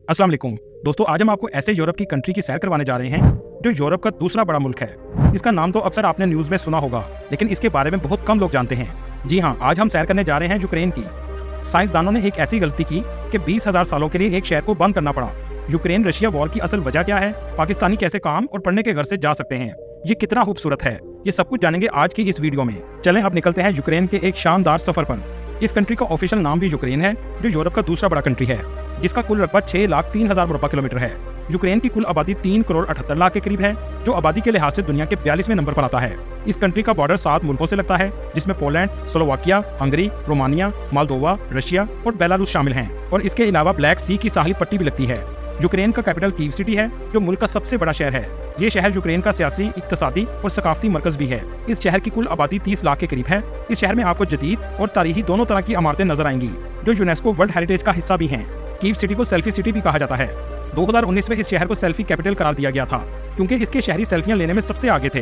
अस्सलाम वालेकुम दोस्तों, आज हम आपको ऐसे यूरोप की कंट्री की सैर करवाने जा रहे हैं जो यूरोप का दूसरा बड़ा मुल्क है। इसका नाम तो अक्सर आपने न्यूज़ में सुना होगा, लेकिन इसके बारे में बहुत कम लोग जानते हैं। जी हाँ, आज हम सैर करने जा रहे हैं यूक्रेन की। साइंसदानों ने एक ऐसी गलती की कि 20,000 सालों के लिए एक शहर को बंद करना पड़ा। यूक्रेन रशिया वॉर की असल वजह क्या है, पाकिस्तानी कैसे काम और पढ़ने के घर से जा सकते हैं, ये कितना खूबसूरत है, ये सब कुछ जानेंगे आज की इस वीडियो में। चलें अब निकलते हैं यूक्रेन के एक शानदार सफर पर। इस कंट्री का ऑफिशियल नाम भी यूक्रेन है, जो यूरोप का दूसरा बड़ा कंट्री है, जिसका कुल रकबा 6,03,000 वर्ग किलोमीटर है। यूक्रेन की कुल आबादी 3,78,00,000 के करीब है, जो आबादी के लिहाज से दुनिया के 42वें नंबर पर आता है। इस कंट्री का बॉर्डर 7 मुल्कों से लगता है, जिसमें Poland, Slovakia, Hungary, Romania, Moldova, Russia और बेलारूस शामिल हैं, और इसके अलावा ब्लैक सी की साहिल पट्टी भी लगती है। यूक्रेन का कैपिटल कीव सिटी है, जो मुल्क का सबसे बड़ा शहर है। ये शहर यूक्रेन का सियासी, इक्तसादी और सकाफती मरकज भी है। इस शहर की कुल आबादी 30 लाख के करीब है। इस शहर में आपको जदीद और तारीखी दोनों तरह की इमारतें नजर आएंगी, जो यूनेस्को वर्ल्ड हेरिटेज का हिस्सा भी हैं। कीव सिटी को सेल्फी सिटी भी कहा जाता है। 2019 में इस शहर को सेल्फी कैपिटल करार दिया गया था, क्योंकि इसके शहरी सेल्फियां लेने में सबसे आगे थे।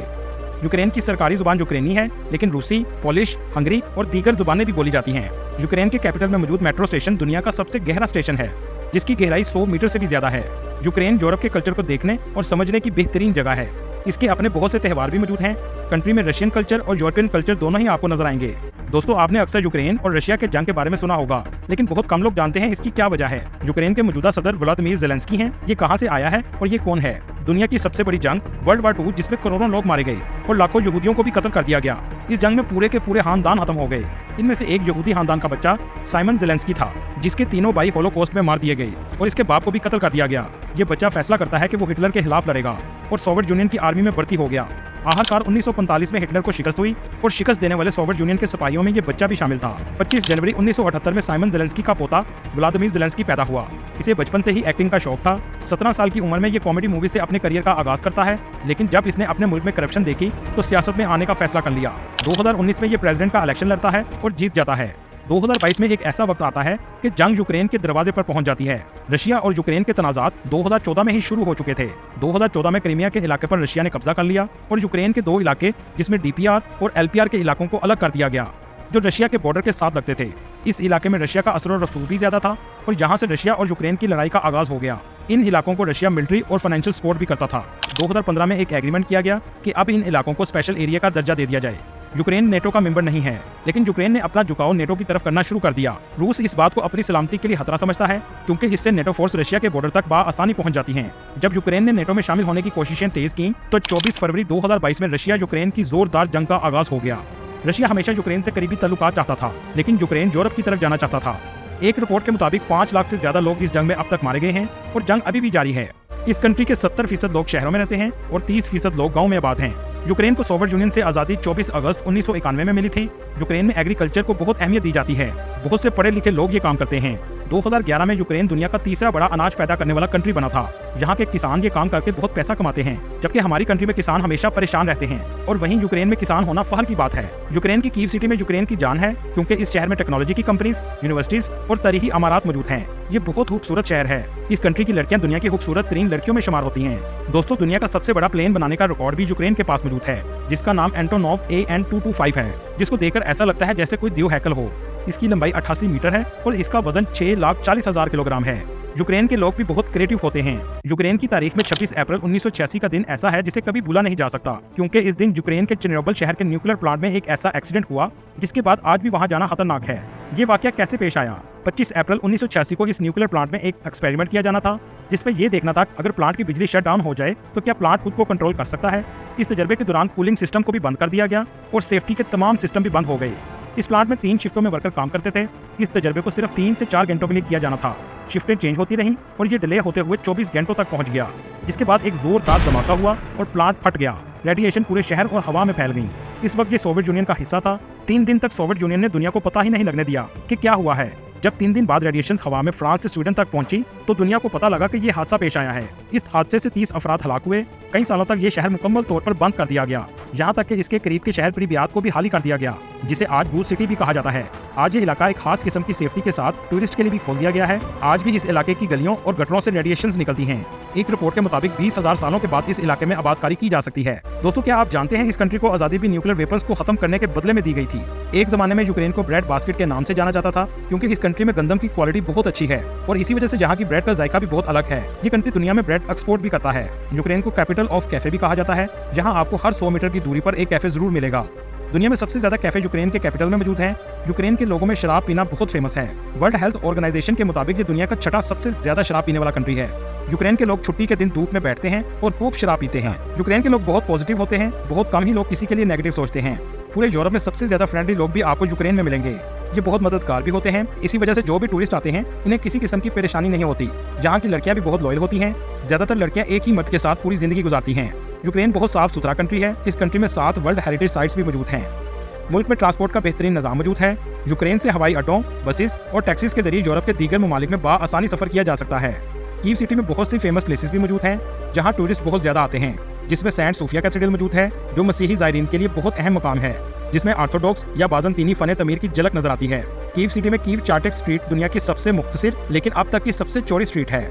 यूक्रेन की सरकारी जुबान यूक्रेनी है, लेकिन रूसी, पोलिश, हंगरी और दीगर जुबानें भी बोली जाती हैं। यूक्रेन के कैपिटल में मौजूद मेट्रो स्टेशन दुनिया का सबसे गहरा स्टेशन है, जिसकी गहराई 100 मीटर से भी ज्यादा है। यूक्रेन यूरोप के कल्चर को देखने और समझने की बेहतरीन जगह है। इसके अपने बहुत से त्यौहार भी मौजूद हैं। कंट्री में रशियन कल्चर और यूरोपियन कल्चर दोनों ही आपको नजर आएंगे। दोस्तों, आपने अक्सर यूक्रेन और रशिया के जंग के बारे में सुना होगा, लेकिन बहुत कम लोग जानते हैं इसकी क्या वजह है। यूक्रेन के मौजूदा सदर व्लादिमीर ज़ेलेंस्की हैं। ये कहां से आया है और ये कौन है? दुनिया की सबसे बड़ी जंग वर्ल्ड वार 2, जिसमें करोड़ों लोग मारे गए और लाखों यहूदियों को भी कत्ल कर दिया गया। इस जंग में पूरे के पूरे खानदान खत्म हो गए। इनमें से एक यहूदी खानदान का बच्चा साइमन ज़ेलेंस्की था, जिसके तीनों भाई होलोकॉस्ट में मार दिए गए और इसके बाप को भी कत्ल कर दिया गया। ये बच्चा फैसला करता है कि वो हिटलर के खिलाफ लड़ेगा और सोवियत यूनियन की आर्मी में भर्ती हो गया। आखिरकार 1945 में हिटलर को शिकस्त हुई और शिकस्त देने वाले सोवियत यूनियन के सिपाहियों में ये बच्चा भी शामिल था। 25 जनवरी 1978 में साइमन ज़ेलेंस्की का पोता व्लादिमीर ज़ेलेंस्की पैदा हुआ। इसे बचपन से ही एक्टिंग का शौक था। 17 साल की उम्र में ये कॉमेडी मूवी से अपने करियर का आगाज करता है, लेकिन जब इसने अपने मुल्क में करप्शन देखी तो सियासत में आने का फैसला कर लिया। 2019 में ये प्रेसिडेंट का इलेक्शन लड़ता है और जीत जाता है। 2022 में एक ऐसा वक्त आता है कि जंग यूक्रेन के दरवाजे पर पहुंच जाती है। रशिया और यूक्रेन के तनाजात 2014 में ही शुरू हो चुके थे। 2014 में क्रीमिया के इलाके पर रशिया ने कब्जा कर लिया और यूक्रेन के 2 इलाके, जिसमें डीपीआर और एलपीआर के इलाकों को अलग कर दिया गया, जो रशिया के बॉर्डर के साथ लगते थे। इस इलाके में रशिया का असर और रसूख भी ज्यादा था और यहाँ से रशिया और यूक्रेन की लड़ाई का आगाज हो गया। इन इलाकों को रशिया मिलिट्री और फाइनेंशियल सपोर्ट भी करता था। 2015 में एक एग्रीमेंट किया गया कि अब इन इलाकों को स्पेशल एरिया का दर्जा दे दिया जाए। यूक्रेन नेटो का मेंबर नहीं है, लेकिन यूक्रेन ने अपना झुकाव नेटो की तरफ करना शुरू कर दिया। रूस इस बात को अपनी सलामती के लिए खतरा समझता है, क्योंकि इससे नेटो फोर्स रशिया के बॉर्डर तक आसानी पहुंच जाती हैं। जब यूक्रेन ने नेटो में शामिल होने की कोशिशें तेज की, तो 24 फरवरी 2022 में रशिया यूक्रेन की जोरदार जंग का आगाज हो गया। रशिया हमेशा यूक्रेन से करीबी ताल्लुकात चाहता था, लेकिन यूक्रेन यूरोप की तरफ जाना चाहता था। एक रिपोर्ट के मुताबिक 5 लाख से ज्यादा लोग इस जंग में अब तक मारे गए हैं और जंग अभी भी जारी है। इस कंट्री के 70% लोग शहरों में रहते हैं और 30% लोग गाँव में आबाद हैं। यूक्रेन को सोवियत यूनियन से आज़ादी 24 अगस्त 1991 में मिली थी। यूक्रेन में एग्रीकल्चर को बहुत अहमियत दी जाती है। बहुत से पढ़े लिखे लोग ये काम करते हैं। 2011 में यूक्रेन दुनिया का तीसरा बड़ा अनाज पैदा करने वाला कंट्री बना था। यहाँ के किसान ये काम करके बहुत पैसा कमाते हैं, जबकि हमारी कंट्री में किसान हमेशा परेशान रहते हैं, और वहीं यूक्रेन में किसान होना फख्र की बात है। यूक्रेन की कीव सिटी में यूक्रेन की जान है, क्योंकि इस शहर में टेक्नोलॉजी की कंपनीज, यूनिवर्सिटीज और तारीखी इमारत मौजूद हैं। ये बहुत खूबसूरत शहर है। इस कंट्री की लड़कियां दुनिया की खूबसूरत 3 लड़कियों में शुमार होती हैं। दोस्तों, दुनिया का सबसे बड़ा प्लेन बनाने का रिकॉर्ड भी यूक्रेन के पास मौजूद है, जिसका नाम एंटोनोव AN-225 है, जिसको देखकर ऐसा लगता है जैसे कोई देव हैकल हो। इसकी लंबाई 88 मीटर है और इसका वजन 6,40,000 किलोग्राम है। यूक्रेन के लोग भी बहुत क्रिएटिव होते हैं। यूक्रेन की तारीख में 26 अप्रैल 1986 का दिन ऐसा है जिसे कभी भूला नहीं जा सकता, क्योंकि इस दिन यूक्रेन के चेर्नोबिल शहर के न्यूक्लियर प्लांट में एक ऐसा एक्सीडेंट हुआ, जिसके बाद आज भी वहां जाना खतरनाक है। ये वाकया कैसे पेश आया? 25 अप्रैल 1986 को इस न्यूक्लियर प्लांट में एक एक्सपेरिमेंट किया जाना था, जिसमें यह देखना था अगर प्लांट की बिजली शट डाउन हो जाए तो क्या प्लांट खुद को कंट्रोल कर सकता है। इस तजर्बे के दौरान कूलिंग सिस्टम को भी बंद कर दिया गया और सेफ्टी के तमाम सिस्टम भी बंद हो गए। इस प्लांट में 3 शिफ्टों में वर्कर काम करते थे। इस तजर्बे को सिर्फ 3 से 4 घंटों के लिए किया जाना था। शिफ्टें चेंज होती रहीं और ये डिले होते हुए 24 घंटों तक पहुंच गया, जिसके बाद एक जोरदार धमाका हुआ और प्लांट फट गया। रेडिएशन पूरे शहर और हवा में फैल गई। इस वक्त ये सोवियत यूनियन का हिस्सा था। 3 दिन तक सोवियत यूनियन ने दुनिया को पता ही नहीं लगने दिया कि क्या हुआ है। जब 3 दिन बाद रेडिएशन हवा में फ्रांस से स्वीडन तक पहुंची, तो दुनिया को पता लगा कि ये हादसा पेश आया है। इस हादसे से 30 अफराद हलाक हुए। कई सालों तक ये शहर मुकम्मल तौर पर बंद कर दिया गया, यहाँ तक कि इसके करीब के शहर प्रिब्यात को भी खाली कर दिया गया, जिसे आज बूथ सिटी भी कहा जाता है। आज ये इलाका एक खास किस्म की सेफ्टी के साथ टूरिस्ट के लिए भी खोल दिया गया है। आज भी इस इलाके की गलियों और गटरों से रेडिएशंस निकलती हैं। एक रिपोर्ट के मुताबिक 20,000 सालों के बाद इस इलाके में आबादकारी की जा सकती है। दोस्तों, क्या आप जानते हैं इस कंट्री को आजादी भी न्यूक्लियर वेपन्स को खत्म करने के बदले में दी गई थी। एक जमाने में यूक्रेन को ब्रेड बास्केट के नाम से जाना जाता था, क्योंकि इस कंट्री में गंदम की क्वालिटी बहुत अच्छी है और इसी वजह से यहाँ की ब्रेड का जायका भी बहुत अलग है। ये कंट्री दुनिया में ब्रेड एक्सपोर्ट भी करता है। यूक्रेन को कैपिटल ऑफ कैफे भी कहा जाता है, जहाँ आपको हर 100 मीटर की दूरी पर एक कैफे जरूर मिलेगा। दुनिया में सबसे ज्यादा कैफे यूक्रेन के कैपिटल में मौजूद हैं। यूक्रेन के लोगों में शराब पीना बहुत फेमस है। वर्ल्ड हेल्थ ऑर्गेनाइजेशन के मुताबिक ये दुनिया का छठा सबसे ज्यादा शराब पीने वाला कंट्री है। यूक्रेन के लोग छुट्टी के दिन धूप में बैठते हैं और खूब शराब पीते हैं। यूक्रेन के लोग बहुत पॉजिटिव होते हैं, बहुत कम ही लोग किसी के लिए नेगेटिव सोचते हैं। पूरे यूरोप में सबसे ज्यादा फ्रेंडली लोग भी आपको यूक्रेन में मिलेंगे। ये बहुत मददगार भी होते हैं। इसी वजह से जो भी टूरिस्ट आते हैं इन्हें किसी किस्म की परेशानी नहीं होती। यहाँ की लड़कियां भी बहुत लॉयल होती हैं। ज्यादातर लड़कियां एक ही मर्द के साथ पूरी जिंदगी गुजारती हैं। यूक्रेन बहुत साफ सुथरा कंट्री है। इस कंट्री में 7 वर्ल्ड हेरिटेज साइट्स भी मौजूद हैं। मुल्क में ट्रांसपोर्ट का बेहतरीन निजाम मौजूद है। यूक्रेन से हवाई अड्डों, बसेस और टैक्सीज के जरिए यूरोप के दीगर ममालिक में आसानी सफर किया जा सकता है। कीव सिटी में बहुत सी फेमस प्लेसेस भी मौजूद हैं, जहां टूरिस्ट बहुत ज्यादा आते हैं, जिसमें सेंट सोफिया कैथेड्रल मौजूद है, जो मसीही ज़ायरीन के लिए बहुत अहम मकाम है, जिसमें ऑर्थोडॉक्स या बाज़ंतीनी फन तमीर की झलक नजर आती है। कीव सिटी में कीव चार्टेक स्ट्रीट दुनिया की सबसे मुख्तसर लेकिन अब तक की सबसे चौड़ी स्ट्रीट है।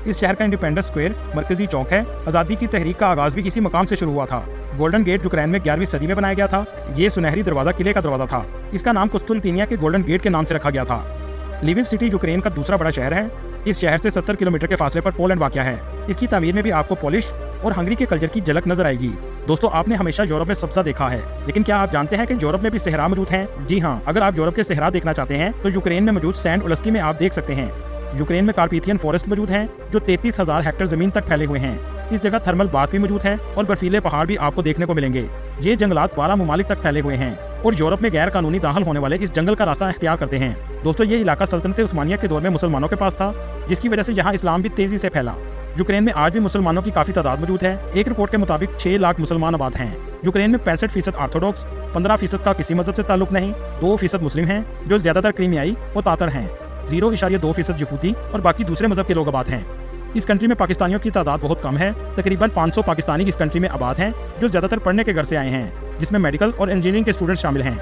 इस शहर का इंडिपेंडेंस स्क्वायर मरकजी चौक है। आज़ादी की तहरीक का आगाज भी इसी मकाम से शुरू हुआ था। गोल्डन गेट यूक्रेन में 11वीं सदी में बनाया गया था। ये सुनहरी दरवाजा किले का दरवाजा था। इसका नाम कुस्तुनतीनिया के गोल्डन गेट के नाम से रखा गया था। लिविव सिटी यूक्रेन का दूसरा बड़ा शहर है। इस शहर से 70 किलोमीटर के फासले पर पोलैंड वाक़या है। इसकी तामीर में भी आपको पोलिश और हंगरी के कल्चर की झलक नजर आएगी। दोस्तों, आपने हमेशा यूरोप में सब्जा देखा है, लेकिन क्या आप जानते हैं कि यूरोप में भी सहरा मौजूद हैं? जी हाँ, अगर आप यूरोप के सहरा देखना चाहते हैं तो यूक्रेन में मौजूद सेंट उलस्की में आप देख सकते हैं। यूक्रेन में कार्पेथियन फॉरेस्ट मौजूद हैं, जो 33,000 हेक्टेयर जमीन तक फैले हुए हैं। इस जगह थर्मल बाथ भी मौजूद है और बर्फीले पहाड़ भी आपको देखने को मिलेंगे। ये जंगलात 12 ममालिक तक फैले हुए हैं और यूरोप में गैर कानूनी दाखिल होने वाले इस जंगल का रास्ता इख्तियार करते हैं। दोस्तों, ये इलाका सल्तनत उस्मानिया के दौर में मुसलमानों के पास था, जिसकी वजह से यहाँ इस्लाम भी तेजी से फैला। यूक्रेन में आज भी मुसलमानों की काफी तादाद मौजूद है। एक रिपोर्ट के मुताबिक 6 लाख मुसलमान आबाद हैं। यूक्रेन में 65% ऑर्थोडॉक्स, 15% का किसी मजहब से ताल्लुक नहीं, 2% मुस्लिम हैं, जो ज्यादातर क्रीमियाई और तातर हैं, 0.2% यहूदी और बाकी दूसरे मजहब के लोग आबाद हैं। इस कंट्री में पाकिस्तानियों की तादाद बहुत कम है। तकरीबन 500 पाकिस्तानी इस कंट्री में आबाद हैं, जो ज्यादातर पढ़ने के घर से आए हैं, जिसमें मेडिकल और इंजीनियरिंग के स्टूडेंट शामिल हैं।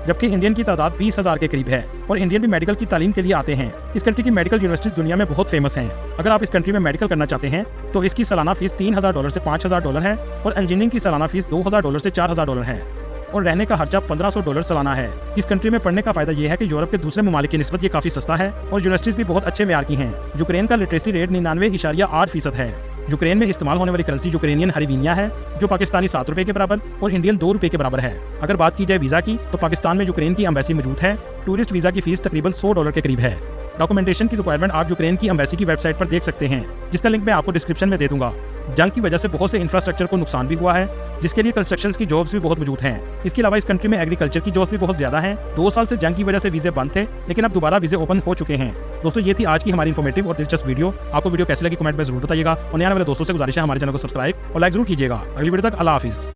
जबकि इंडियन की तादाद 20,000 के करीब है और इंडियन भी मेडिकल की तालीम के लिए आते हैं। इस कंट्री की मेडिकल यूनिवर्सिटीज दुनिया में बहुत फेमस हैं। अगर आप इस कंट्री में मेडिकल करना चाहते हैं तो इसकी सालाना फीस $3,000 से $5,000 है और इंजीनियरिंग की सालाना फीस $2,000 से $4,000 है और रहने का खर्चा $1,500 सालाना है। इस कंट्री में पढ़ने का फायदा यह है कि यूरोप के दूसरे ममालिक की निस्बत ये काफी सस्ता है और यूनिवर्सिटीज भी बहुत अच्छे मेयार की हैं। यूक्रेन का लिटरेसी रेट 99.8% है। यूक्रेन में इस्तेमाल होने वाली करेंसी यूक्रेनियन हरीवीनिया है, जो पाकिस्तानी ₹7 के बराबर और इंडियन ₹2 के बराबर है। अगर बात की जाए वीजा की तो पाकिस्तान में यूक्रेन की एम्बेसी मौजूद है। टूरिस्ट वीजा की फीस तकरीबन $100 के करीब है। डॉक्यूमेंटेशन की रिक्वायरमेंट आप यूक्रेन की एम्बेसी की वेबसाइट पर देख सकते हैं, जिसका लिंक मैं आपको डिस्क्रिप्शन में दे दूंगा। जंग की वजह से बहुत से इंफ्रास्ट्रक्चर को नुकसान भी हुआ है, जिसके लिए कंस्ट्रक्शन की जॉब्स भी बहुत मौजूद हैं। इसके अलावा इस कंट्री में एग्रीकल्चर की जॉब्स भी बहुत ज्यादा हैं। 2 साल से जंग की वजह से वीजे बंद थे, लेकिन अब दोबारा वीजे ओपन हो चुके हैं। दोस्तों, ये थी आज की हमारी इन्फॉर्मेटिव और दिलचस्प वीडियो। आपको वीडियो कैसी लगी कमेंट में जरूर बताइएगा और नए वाले दोस्तों से गुजारिश है हमारे चैनल को सब्सक्राइब और लाइक जरूर कीजिएगा। अगली वीडियो तक अल्लाह हाफिज।